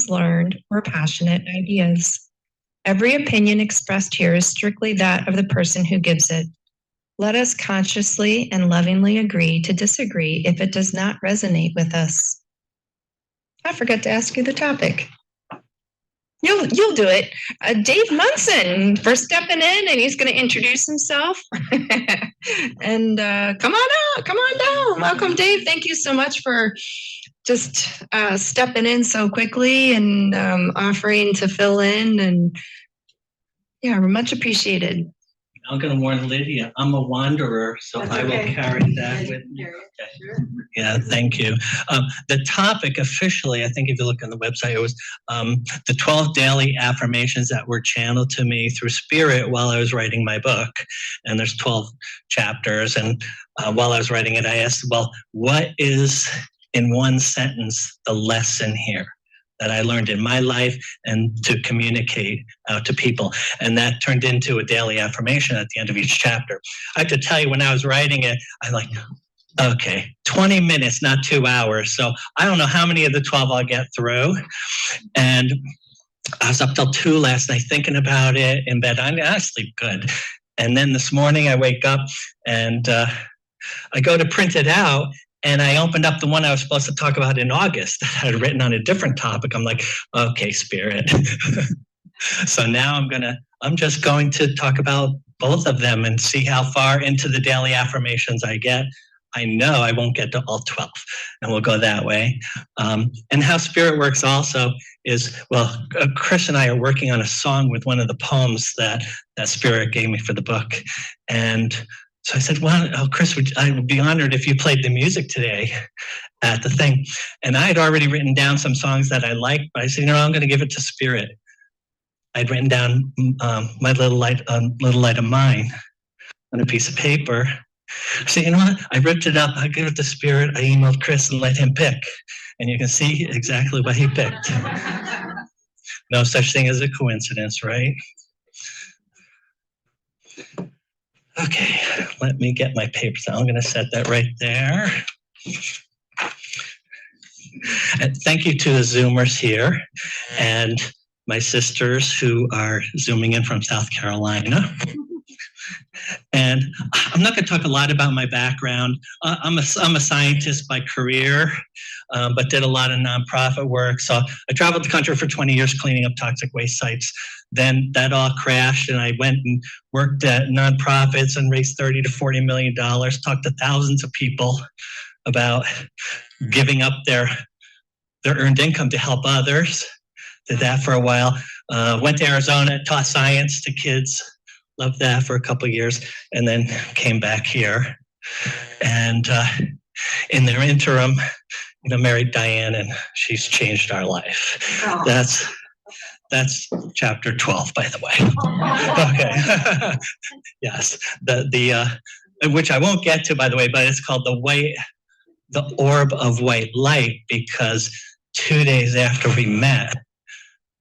learned, or passionate ideas. Every opinion expressed here is strictly that of the person who gives it. Let us consciously and lovingly agree to disagree if it does not resonate with us. I forgot to ask you the topic. You'll do it. Dave Munson for stepping in, and he's going to introduce himself. And come on out, come on down. Welcome, Dave. Thank you so much for just stepping in so quickly and offering to fill in. And yeah, we're much appreciated. I'm going to warn Lydia, I'm a wanderer, so I will carry that with me. Okay. Yeah, thank you. The topic officially, I think if you look on the website, it was the 12 daily affirmations that were channeled to me through Spirit while I was writing my book. And there's 12 chapters. And while I was writing it, I asked, well, what is in one sentence the lesson here that I learned in my life and to communicate out to people? And that turned into a daily affirmation at the end of each chapter. I have to tell you, when I was writing it, I'm like, okay, 20 minutes, not 2 hours. So I don't know how many of the 12 I'll get through. And I was up till 2 last night thinking about it in bed. I sleep good. And then this morning I wake up and I go to print it out. And I opened up the one I was supposed to talk about in August that I had written on a different topic. I'm like, okay, Spirit. So now I'm just going to talk about both of them and see how far into the daily affirmations I get. I know I won't get to all 12, and we'll go that way. And how Spirit works also is, well, Chris and I are working on a song with one of the poems that Spirit gave me for the book. And so I said, well, Chris, I would be honored if you played the music today at the thing. And I had already written down some songs that I liked, but I said, I'm going to give it to Spirit. I'd written down My Little Light of Mine on a piece of paper. So you know what? I ripped it up. I gave it to Spirit. I emailed Chris and let him pick. And you can see exactly what he picked. No such thing as a coincidence, right? Okay, let me get my papers. I'm going to set that right there. And thank you to the Zoomers here and my sisters who are Zooming in from South Carolina. And I'm not going to talk a lot about my background. I'm a scientist by career, but did a lot of nonprofit work. So I traveled the country for 20 years cleaning up toxic waste sites. Then that all crashed, and I went and worked at nonprofits and raised $30 to $40 million, talked to thousands of people about giving up their earned income to help others. Did that for a while. Went to Arizona, taught science to kids. Loved that for a couple of years, and then came back here. And in the interim, married Diane, and she's changed our life. Oh. That's chapter 12, by the way. Okay. Yes. The which I won't get to, by the way, but it's called the orb of white light, because 2 days after we met,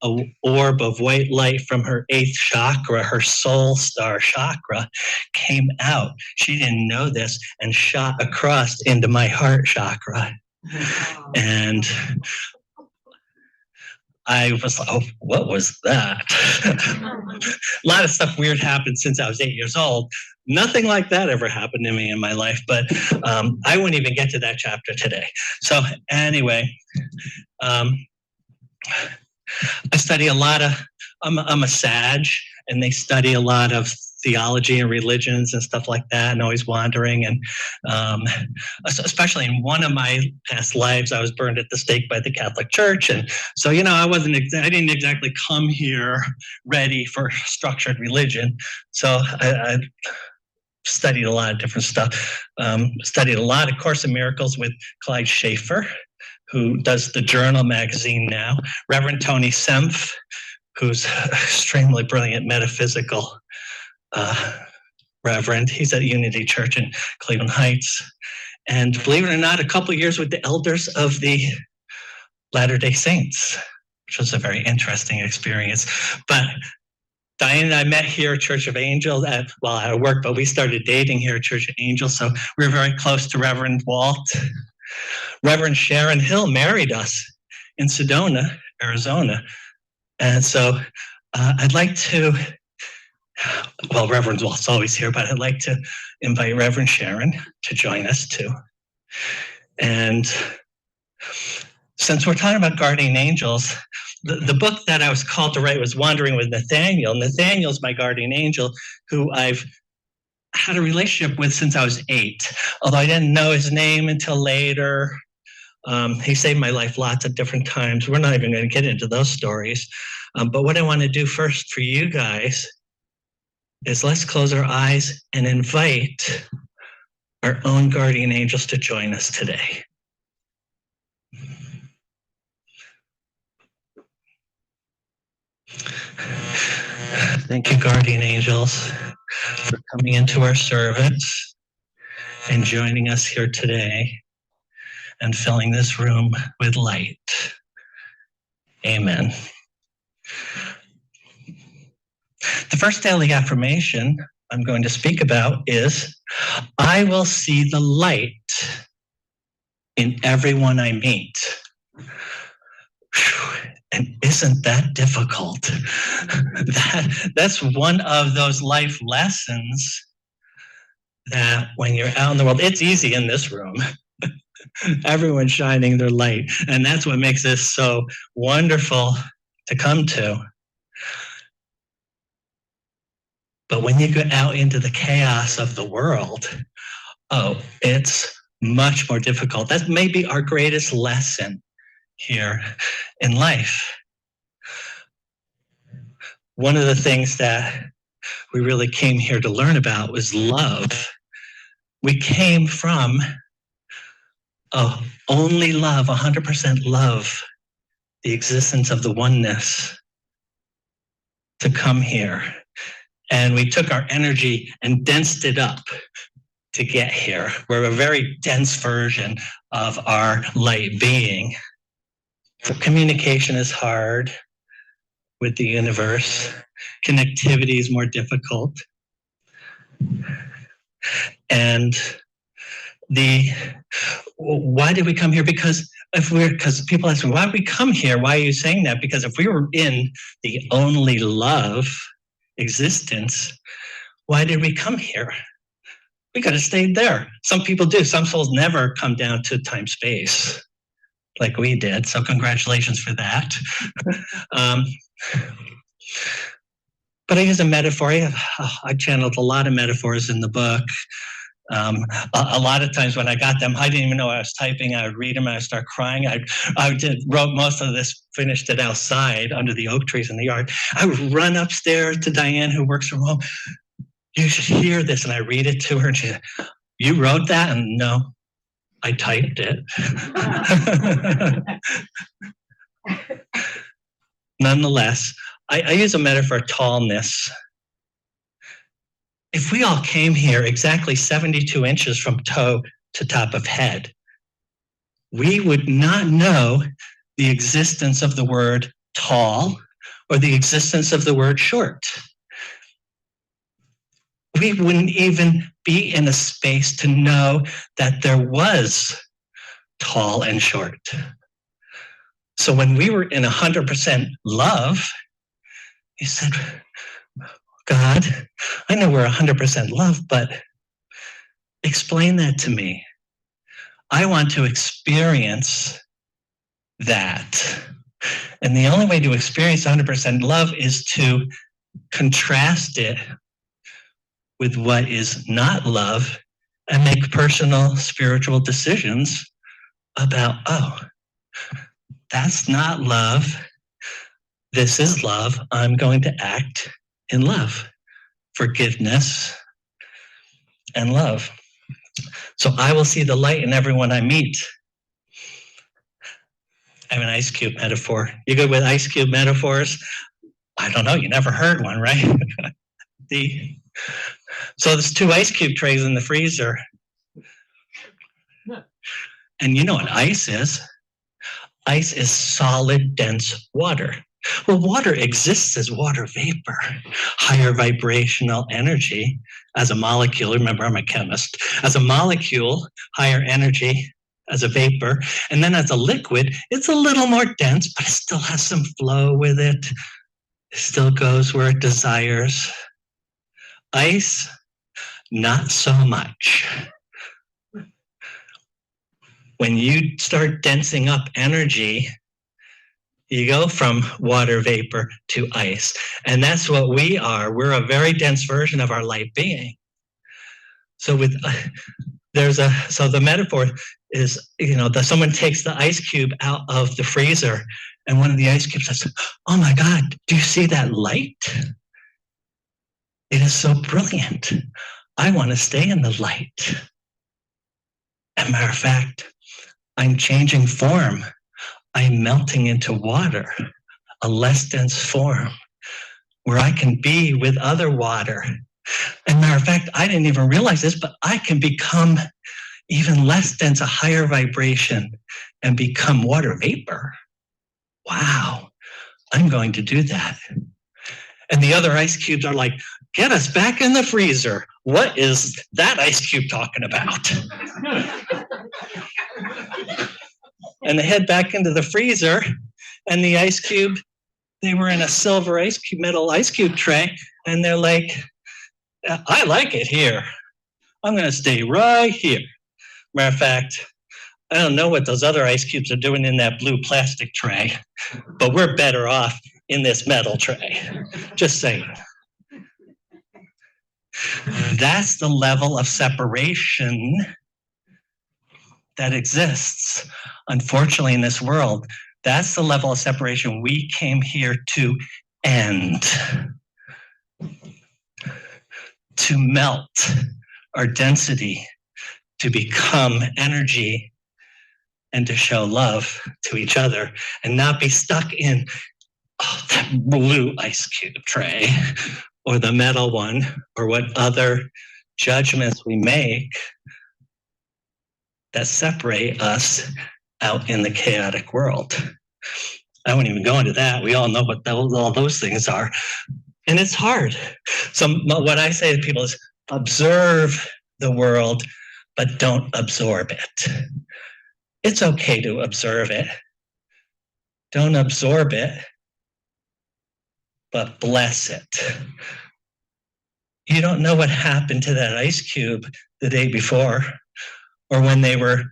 an orb of white light from her 8th chakra, her soul star chakra, came out. She didn't know this and shot across into my heart chakra. And I was like, oh, what was that? A lot of stuff weird happened since I was 8 years old. Nothing like that ever happened to me in my life, but I wouldn't even get to that chapter today. So anyway, I study a lot of, I'm a Sag, and they study a lot of theology and religions and stuff like that, and always wandering. And especially in one of my past lives, I was burned at the stake by the Catholic Church. And so, I didn't exactly come here ready for structured religion. So I studied a lot of different stuff. Studied a lot of Course in Miracles with Clyde Schaefer, who does the Journal magazine now. Reverend Tony Semf, who's extremely brilliant metaphysical reverend. He's at Unity Church in Cleveland Heights. And believe it or not, a couple of years with the elders of the Latter-day Saints, which was a very interesting experience. But Diane and I met here at Church of Angels at work, but we started dating here at Church of Angels. So we were very close to Reverend Walt. Reverend Sharon Hill married us in Sedona Arizona. And so I'd like to, well, Reverend Walt's always here, but I'd like to invite Reverend Sharon to join us too. And since we're talking about guardian angels, the book that I was called to write was Wandering with Nathaniel. Nathaniel's my guardian angel, who I've had a relationship with since I was 8, although I didn't know his name until later. He saved my life lots of different times. We're not even going to get into those stories. But what I want to do first for you guys is let's close our eyes and invite our own guardian angels to join us today. Thank you, guardian angels, for coming into our service and joining us here today and filling this room with light. Amen. The first daily affirmation I'm going to speak about is, I will see the light in everyone I meet. And isn't that difficult? That's one of those life lessons that when you're out in the world, it's easy in this room. Everyone's shining their light. And that's what makes this so wonderful to come to. But when you go out into the chaos of the world, it's much more difficult. That may be our greatest lesson here in life. One of the things that we really came here to learn about was love. We came from only love, 100% love, the existence of the oneness, to come here. And we took our energy and densed it up to get here. We're a very dense version of our light being. So communication is hard with the universe. Connectivity is more difficult. And why did we come here? Because people ask me, why did we come here? Why are you saying that? Because if we were in the only love existence, why did we come here? We could have stayed there. Some people do. Some souls never come down to time space like we did. So congratulations for that. But I use a metaphor. I channeled a lot of metaphors in the book. A lot of times when I got them, I didn't even know I was typing. I would read them and I would start crying. Wrote most of this, finished it outside under the oak trees in the yard. I would run upstairs to Diane, who works from home. You should hear this. And I read it to her and she said, you wrote that? And no, I typed it. Nonetheless, I use a metaphor, tallness. If we all came here exactly 72 inches from toe to top of head, we would not know the existence of the word tall or the existence of the word short. We wouldn't even be in a space to know that there was tall and short. So when we were in 100% love, he said, God, I know we're 100% love, but explain that to me. I want to experience that. And the only way to experience 100% love is to contrast it with what is not love and make personal spiritual decisions about, that's not love. This is love. I'm going to act in love, forgiveness, and love. So I will see the light in everyone I meet. I have an ice cube metaphor. You good with ice cube metaphors? I don't know. You never heard one, right? So there's 2 ice cube trays in the freezer. And you know what ice is? Ice is solid, dense water. Well, water exists as water vapor, higher vibrational energy as a molecule. Remember, I'm a chemist. As a molecule, higher energy as a vapor. And then as a liquid, it's a little more dense, but it still has some flow with it. It still goes where it desires. Ice, not so much. When you start densing up energy, you go from water vapor to ice. And that's what we are. We're a very dense version of our light being. So so the metaphor is, someone takes the ice cube out of the freezer, and one of the ice cubes says, "Oh my God, do you see that light? It is so brilliant. I want to stay in the light." As a matter of fact, I'm changing form. I'm melting into water, a less dense form, where I can be with other water. As a matter of fact, I didn't even realize this, but I can become even less dense, a higher vibration, and become water vapor. Wow, I'm going to do that. And the other ice cubes are like, "Get us back in the freezer. What is that ice cube talking about?" And they head back into the freezer, and the ice cube, they were in a silver ice cube, metal ice cube tray, and they're like, "I like it here. I'm going to stay right here." Matter of fact, I don't know what those other ice cubes are doing in that blue plastic tray, but we're better off in this metal tray. Just saying. That's the level of separation that exists, unfortunately, in this world. That's the level of separation we came here to end, to melt our density, to become energy, and to show love to each other, and not be stuck in that blue ice cube tray or the metal one, or what other judgments we make that separate us out in the chaotic world. I won't even go into that. We all know what all those things are. And it's hard. So what I say to people is, observe the world, but don't absorb it. It's okay to observe it. Don't absorb it, but bless it. You don't know what happened to that ice cube the day before, or when they were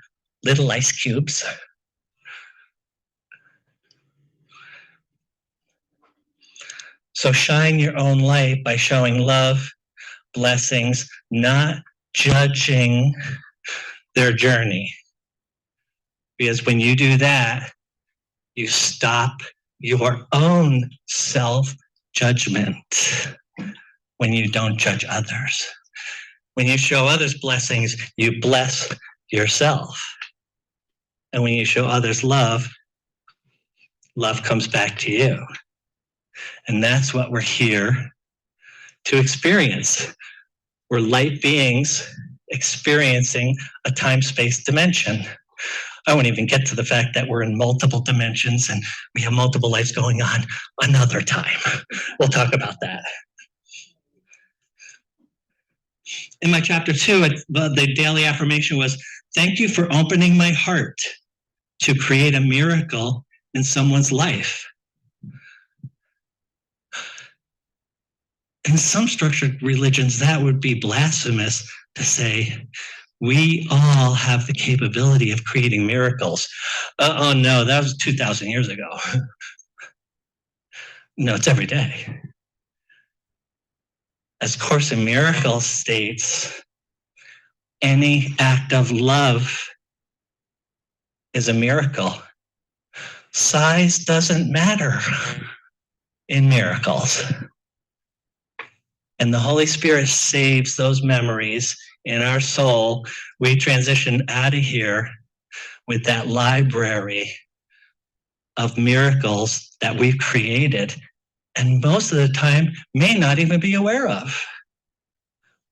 little ice cubes. So shine your own light by showing love, blessings, not judging their journey. Because when you do that, you stop your own self-judgment when you don't judge others. When you show others blessings, you bless yourself. And when you show others love, love comes back to you. And that's what we're here to experience. We're light beings experiencing a time-space dimension. I won't even get to the fact that we're in multiple dimensions and we have multiple lives going on another time. We'll talk about that. In my chapter 2, the daily affirmation was, "Thank you for opening my heart to create a miracle in someone's life." In some structured religions, that would be blasphemous to say, we all have the capability of creating miracles. Oh no, that was 2,000 years ago. No, it's every day. As Course in Miracles states, any act of love is a miracle. Size doesn't matter in miracles. And the Holy Spirit saves those memories in our soul. We transition out of here with that library of miracles that we've created, and most of the time may not even be aware of.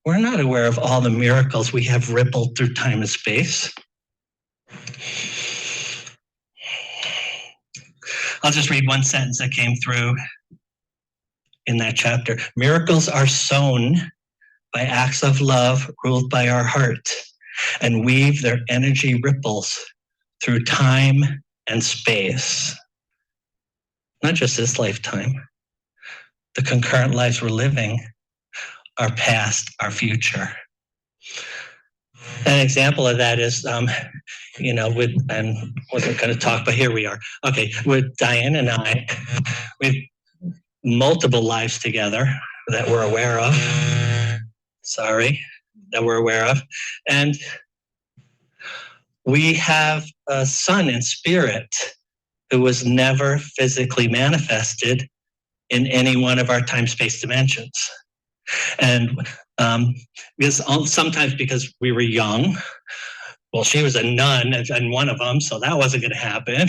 We're not aware of all the miracles we have rippled through time and space. I'll just read one sentence that came through in that chapter. Miracles are sown by acts of love ruled by our heart. and weave their energy ripples through time and space. Not just this lifetime, the concurrent lives we're living, our past, our future. An example of that is, and wasn't going to talk, but here we are. Okay, with Diane and I, we've multiple lives together that we're aware of. That we're aware of. And we have a son in spirit who was never physically manifested in any one of our time-space dimensions. And sometimes because we were young, well, she was a nun in one of them, so that wasn't going to happen.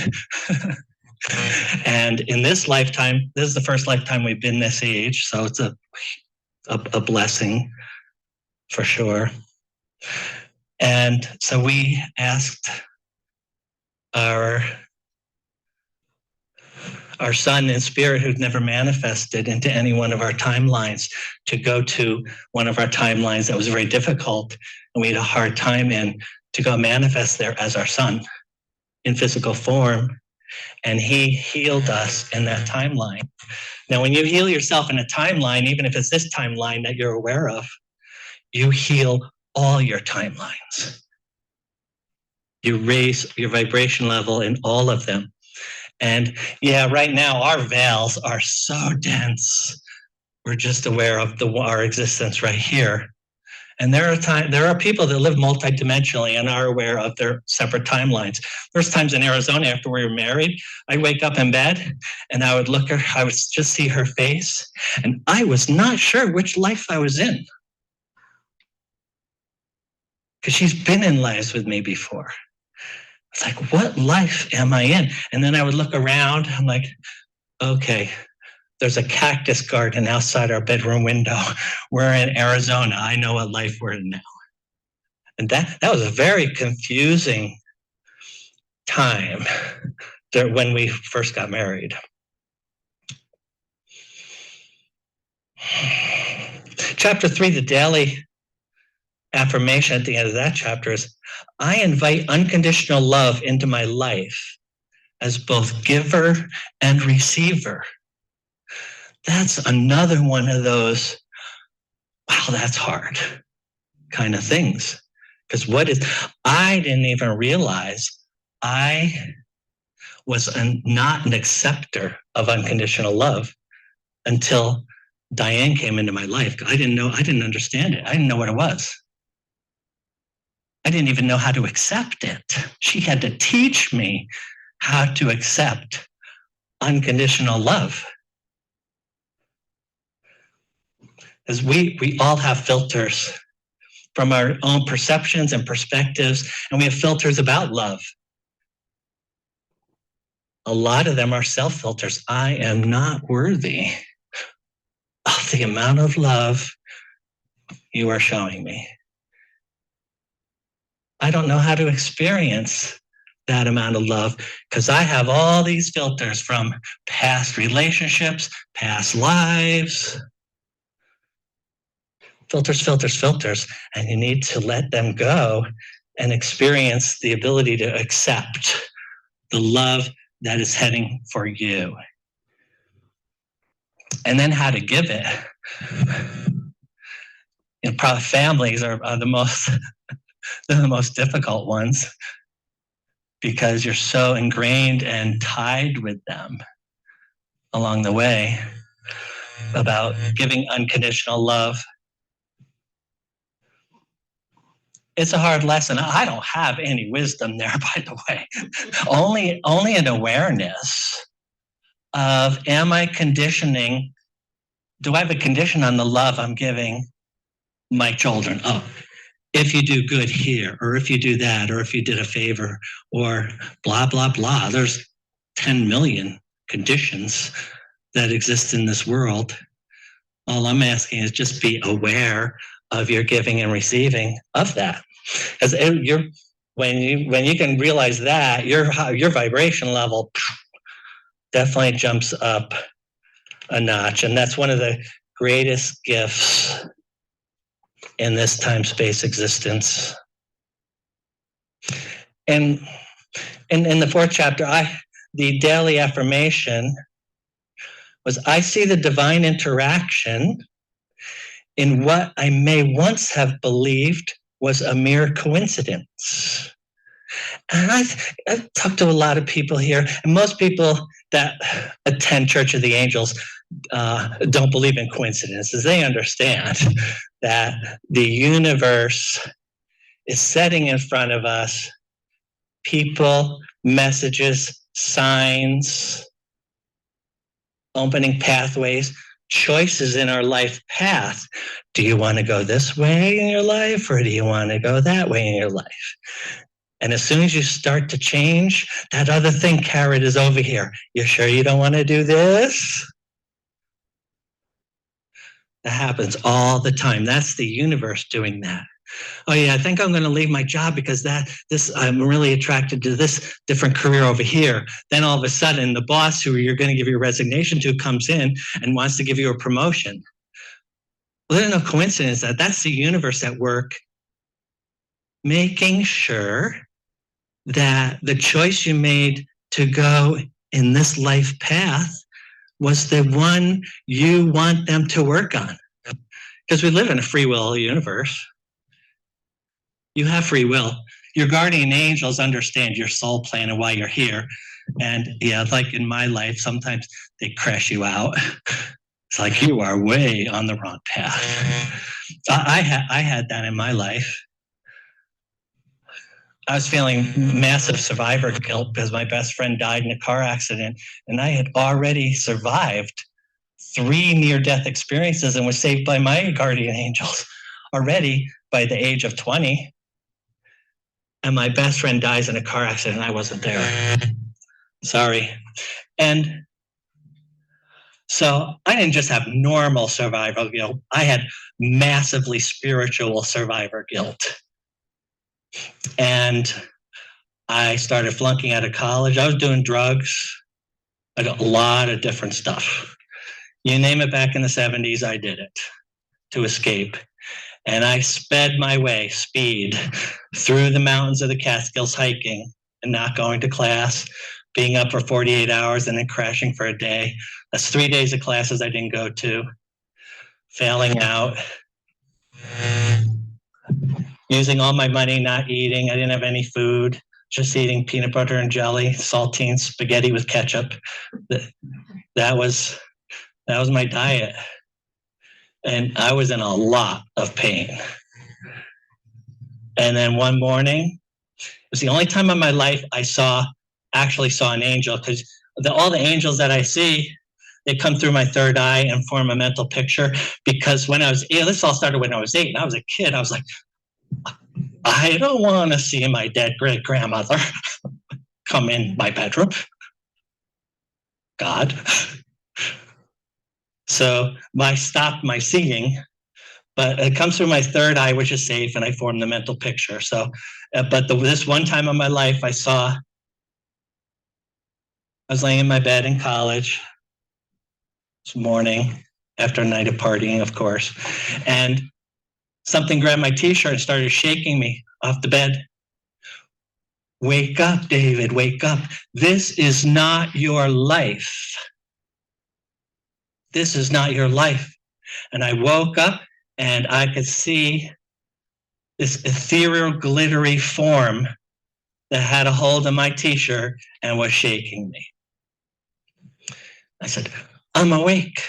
And in this lifetime, this is the first lifetime we've been this age, so it's a blessing for sure. And so we asked our son in spirit who'd never manifested into any one of our timelines to go to one of our timelines that was very difficult and we had a hard time in, to go manifest there as our son in physical form. And he healed us in that timeline. Now, when you heal yourself in a timeline, even if it's this timeline that you're aware of, you heal all your timelines. You raise your vibration level in all of them. And yeah, right now our veils are so dense. We're just aware of our existence right here. And there are people that live multidimensionally and are aware of their separate timelines. There's times in Arizona after we were married, I'd wake up in bed and I would look at her, I would just see her face, and I was not sure which life I was in. Because she's been in lives with me before. It's like, what life am I in? And then I would look around, I'm like, okay, there's a cactus garden outside our bedroom window. We're in Arizona. I know what life we're in now. And that was a very confusing time when we first got married. Chapter 3, the Daily Affirmation at the end of that chapter is, I invite unconditional love into my life as both giver and receiver. That's another one of those, wow, that's hard kind of things. Because I didn't even realize I was not an acceptor of unconditional love until Diane came into my life. I didn't understand it. I didn't know what it was. I didn't even know how to accept it. She had to teach me how to accept unconditional love. As we all have filters from our own perceptions and perspectives, and we have filters about love. A lot of them are self-filters. I am not worthy of the amount of love you are showing me. I don't know how to experience that amount of love because I have all these filters from past relationships, past lives. Filters, and you need to let them go and experience the ability to accept the love that is heading for you. And then how to give it. Probably families are the most difficult ones because you're so ingrained and tied with them along the way about giving unconditional love. It's a hard lesson. I don't have any wisdom there, by the way. Only an awareness of, am I conditioning? Do I have a condition on the love I'm giving my children? Oh, if you do good here, or if you do that, or if you did a favor, or blah, blah, blah. There's 10 million conditions that exist in this world. All I'm asking is just be aware of your giving and receiving of that. Because when you can realize that, your vibration level definitely jumps up a notch. And that's one of the greatest gifts in this time-space existence. And in the fourth chapter, the daily affirmation was, I see the divine interaction in what I may once have believed was a mere coincidence. And I've talked to a lot of people here, and most people that attend Church of the Angels don't believe in coincidences. They understand that the universe is setting in front of us people, messages, signs, opening pathways, choices in our life path. Do you want to go this way in your life, or do you want to go that way in your life? And as soon as you start to change, that other thing, carrot, is over here. You sure you don't want to do this? That happens all the time. That's the universe doing that. Oh yeah, I think I'm going to leave my job because I'm really attracted to this different career over here. Then all of a sudden, the boss who you're going to give your resignation to comes in and wants to give you a promotion. Well, there's no coincidence that's the universe at work, making sure that the choice you made to go in this life path was the one you want them to work on. Because we live in a free will universe. You have free will. Your guardian angels understand your soul plan and why you're here. And yeah, like in my life, sometimes they crash you out. It's like you are way on the wrong path. I had that in my life. I was feeling massive survivor guilt because my best friend died in a car accident, and I had already survived 3 near-death experiences and was saved by my guardian angels already by the age of 20. And my best friend dies in a car accident, and I wasn't there. Sorry. And so I didn't just have normal survival guilt. I had massively spiritual survivor guilt. And I started flunking out of college. I was doing drugs. I did a lot of different stuff. You name it, back in the 70s, I did it to escape. And I sped my way, through the mountains of the Catskills, hiking and not going to class, being up for 48 hours and then crashing for a day. That's 3 days of classes I didn't go to, failing out, using all my money, not eating. I didn't have any food, just eating peanut butter and jelly, saltine spaghetti with ketchup. That was my diet. And I was in a lot of pain. And then one morning, it was the only time in my life I actually saw an angel, because all the angels that I see, they come through my third eye and form a mental picture. Because this all started when I was 8 and I was a kid. I was like, I don't want to see my dead great grandmother come in my bedroom. God. So I stopped my seeing, but it comes through my third eye, which is safe, and I formed the mental picture. So, but this one time in my life, I was laying in my bed in college. It's morning after a night of partying, of course, and something grabbed my t-shirt and started shaking me off the bed. Wake up, David, wake up. This is not your life. This is not your life. And I woke up and I could see this ethereal, glittery form that had a hold of my t-shirt and was shaking me. I said, I'm awake.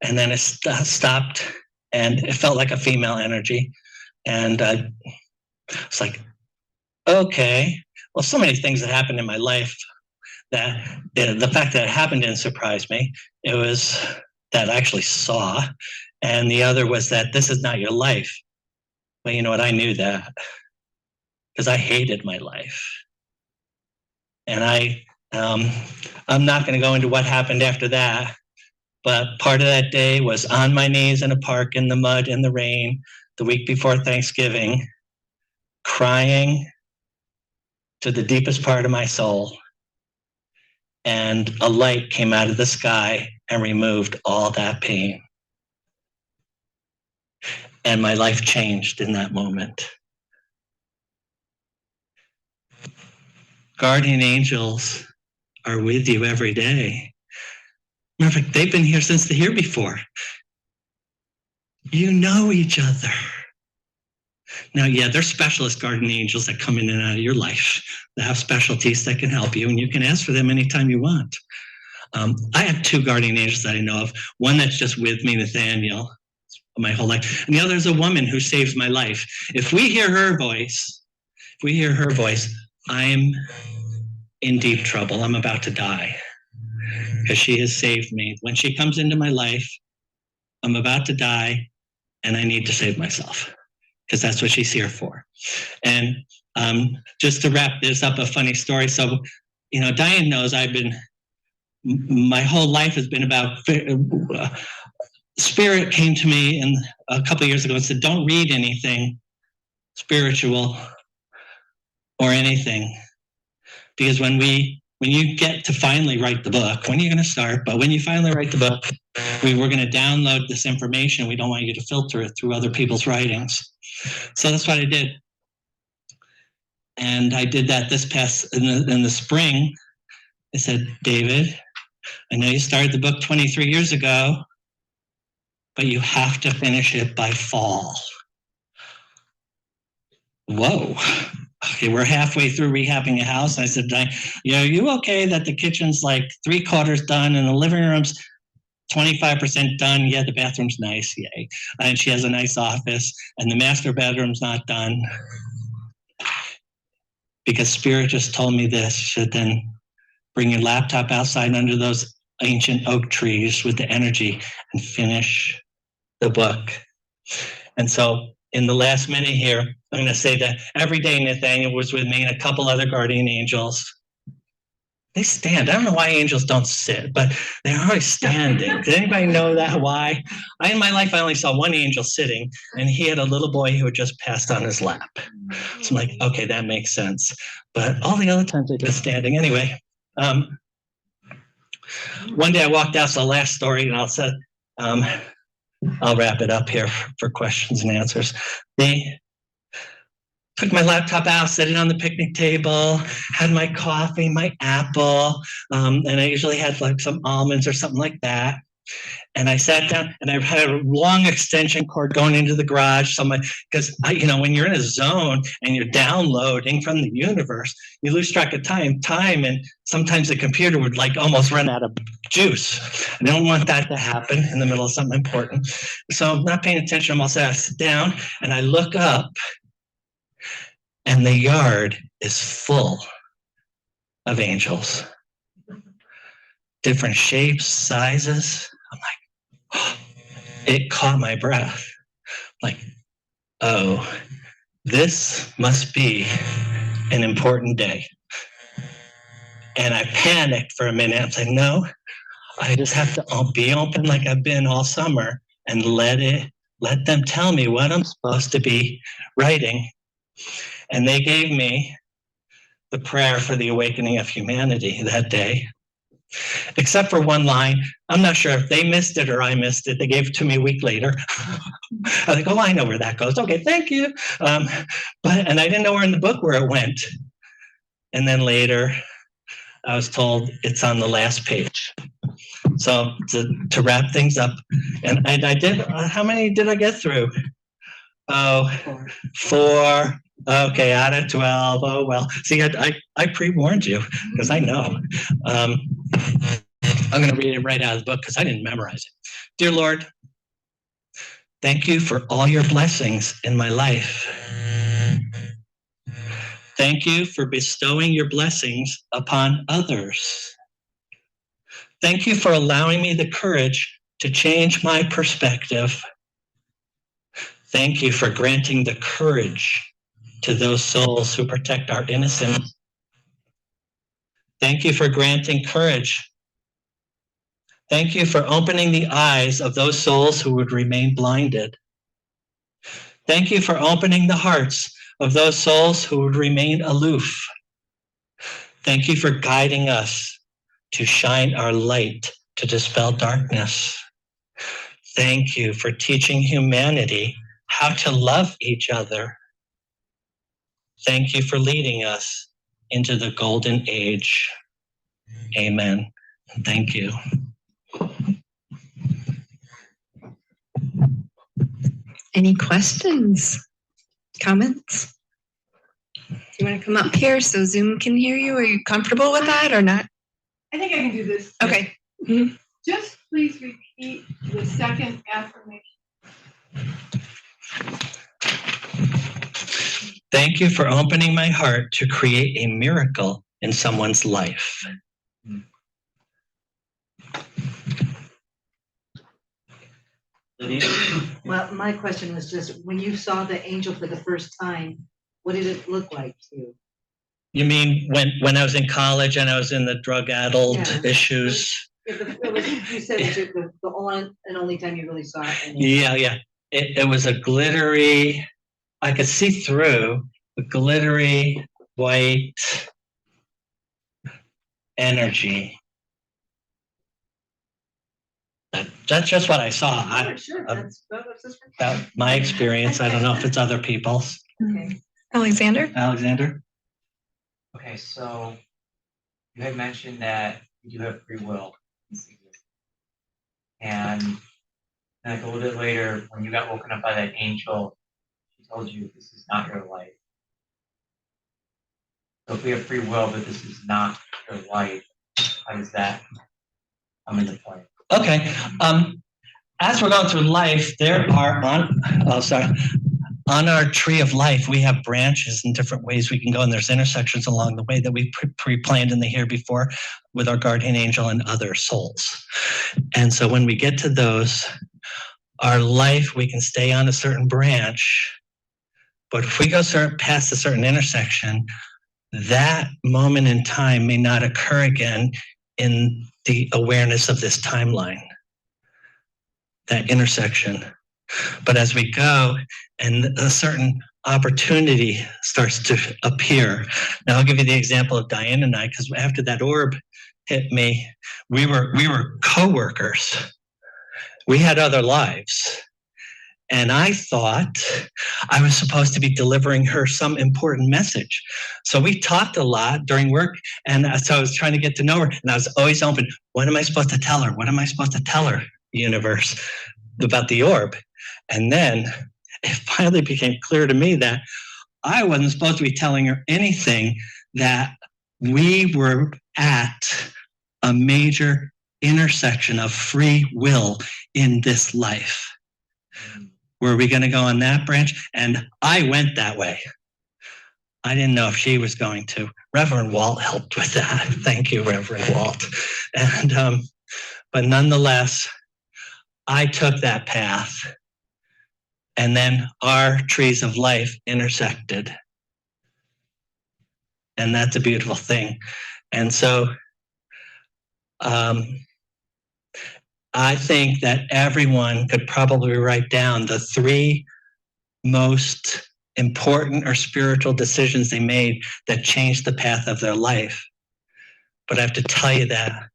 And then it stopped, and it felt like a female energy. And I was like, okay. Well, so many things that happened in my life that the fact that it happened didn't surprise me. It was that I actually saw. And the other was that this is not your life. But you know what? I knew that because I hated my life. And I'm not going to go into what happened after that. But part of that day was on my knees in a park in the mud, in the rain, the week before Thanksgiving, crying to the deepest part of my soul. And a light came out of the sky and removed all that pain. And my life changed in that moment. Guardian angels are with you every day. Matter of fact, they've been here since the year before. You know each other. Now, yeah, there's specialist guardian angels that come in and out of your life. They have specialties that can help you, and you can ask for them anytime you want. I have 2 guardian angels that I know of. One that's just with me, Nathaniel, my whole life. And the other is a woman who saves my life. If we hear her voice, I'm in deep trouble. I'm about to die because she has saved me. When she comes into my life, I'm about to die and I need to save myself because that's what she's here for. And just to wrap this up, a funny story. So, Diane knows my whole life has been about, Spirit came to me a couple of years ago and said, don't read anything spiritual or anything. Because when you get to finally write the book, when are you going to start? But when you finally write the book, we're going to download this information. We don't want you to filter it through other people's writings. So that's what I did. And I did that in the spring. I said, David, I know you started the book 23 years ago, but you have to finish it by fall. Whoa. Okay, we're halfway through rehabbing a house. I said, are you okay that the kitchen's like 3/4 done and the living room's 25% done? Yeah, the bathroom's nice, yay. And she has a nice office, and the master bedroom's not done. Because Spirit just told me this. She said, then bring your laptop outside under those ancient oak trees with the energy and finish the book. And so in the last minute here, I'm going to say that every day Nathaniel was with me and a couple other guardian angels. They stand. I don't know why angels don't sit, but they're always standing. Does anybody know that why? In my life, I only saw one angel sitting, and he had a little boy who had just passed on his lap. So I'm like, okay, that makes sense. But all the other times they're just standing. Anyway, one day I walked out, so the last story, and I'll wrap it up here for questions and answers. They took my laptop out, set it on the picnic table, had my coffee, my apple, and I usually had like some almonds or something like that. And I sat down and I had a long extension cord going into the garage. Because when you're in a zone and you're downloading from the universe, you lose track of time, and sometimes the computer would like almost run out of juice. I don't want that to happen in the middle of something important. So I'm not paying attention. I'm all set. I sit down and I look up, and the yard is full of angels. Different shapes, sizes. I'm like, oh, it caught my breath. Like, oh, this must be an important day. And I panicked for a minute. I was like, no, I just have to be open like I've been all summer and let them tell me what I'm supposed to be writing. And they gave me the prayer for the awakening of humanity that day. Except for one line. I'm not sure if they missed it or I missed it. They gave it to me a week later. I was like, oh, I know where that goes. Okay, thank you. And I didn't know where in the book where it went. And then later, I was told it's on the last page. So to wrap things up, and I did, how many did I get through? Oh, 4. Okay, out of 12. Oh, well. See, I pre-warned you because I know. I'm going to read it right out of the book because I didn't memorize it. Dear Lord, thank you for all your blessings in my life. Thank you for bestowing your blessings upon others. Thank you for allowing me the courage to change my perspective. Thank you for granting the courage to those souls who protect our innocence. Thank you for granting courage. Thank you for opening the eyes of those souls who would remain blinded. Thank you for opening the hearts of those souls who would remain aloof. Thank you for guiding us to shine our light to dispel darkness. Thank you for teaching humanity how to love each other. Thank you for leading us into the golden age. Amen. Thank you. Any questions? Comments? Do you want to come up here so Zoom can hear you? Are you comfortable with that or not? I think I can do this. Okay. Just please repeat the second affirmation. Thank you for opening my heart to create a miracle in someone's life. Well, my question was just, when you saw the angel for the first time, what did it look like to you? You mean when I was in college and I was in the drug-addled issues? You said it was the one and only time you really saw it. Yeah. It was a glittery, I could see through a glittery white energy. That's just what I saw. Sure. About my experience. I don't know if it's other people's. Okay. Alexander? Okay, so you had mentioned that you do have free will. And like a little bit later, when you got woken up by that angel, she told you this is not your life. So if we have free will, but this is not your life, how does that come into play? Okay. As we're going through life, there are on our tree of life, we have branches and different ways we can go, and there's intersections along the way that we pre-planned in the here before with our guardian angel and other souls. And so when we get to those, our life, we can stay on a certain branch, but if we go past a certain intersection, that moment in time may not occur again in the awareness of this timeline, that intersection. But as we go and a certain opportunity starts to appear. Now I'll give you the example of Diane and I, because after that orb hit me, we were co-workers. We had other lives. And I thought I was supposed to be delivering her some important message. So we talked a lot during work. And so I was trying to get to know her. And I was always open. What am I supposed to tell her? What am I supposed to tell her, universe, about the orb? And then it finally became clear to me that I wasn't supposed to be telling her anything, that we were at a major intersection of free will in this life. Were we going to go on that branch? And I went that way. I didn't know if she was going to. Reverend Walt helped with that. Thank you, Reverend Walt. And but nonetheless, I took that path. And then our trees of life intersected. And that's a beautiful thing. And so I think that everyone could probably write down the 3 most important or spiritual decisions they made that changed the path of their life. But I have to tell you that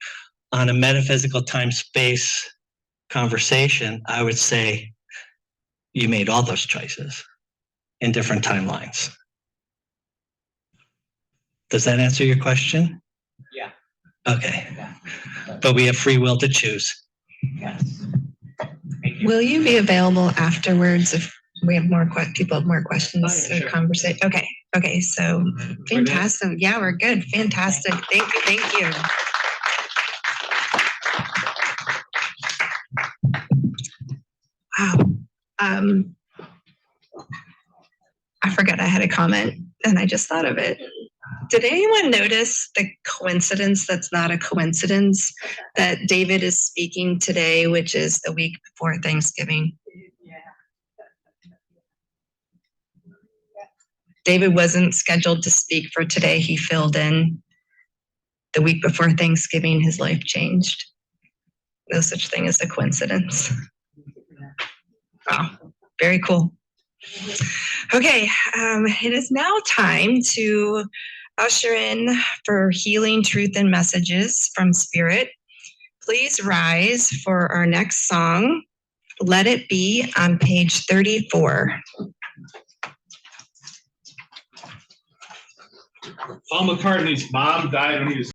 on a metaphysical time-space conversation, I would say you made all those choices in different timelines. Does that answer your question? Yeah. Okay. Yeah. But we have free will to choose. Yes. Thank you. Will you be available afterwards if we have more people have more questions or Sure. conversation? Okay. So fantastic. Yeah, we're good. Fantastic. Thank you. Wow. I forgot I had a comment and I just thought of it. Did anyone notice the coincidence that's not a coincidence that David is speaking today, which is the week before Thanksgiving? David wasn't scheduled to speak for today. He filled in. The week before Thanksgiving, his life changed. No such thing as a coincidence. Wow, very cool. Okay, it is now time to usher in for healing, truth, and messages from Spirit. Please rise for our next song, Let It Be, on page 34. Paul McCartney's mom died when he was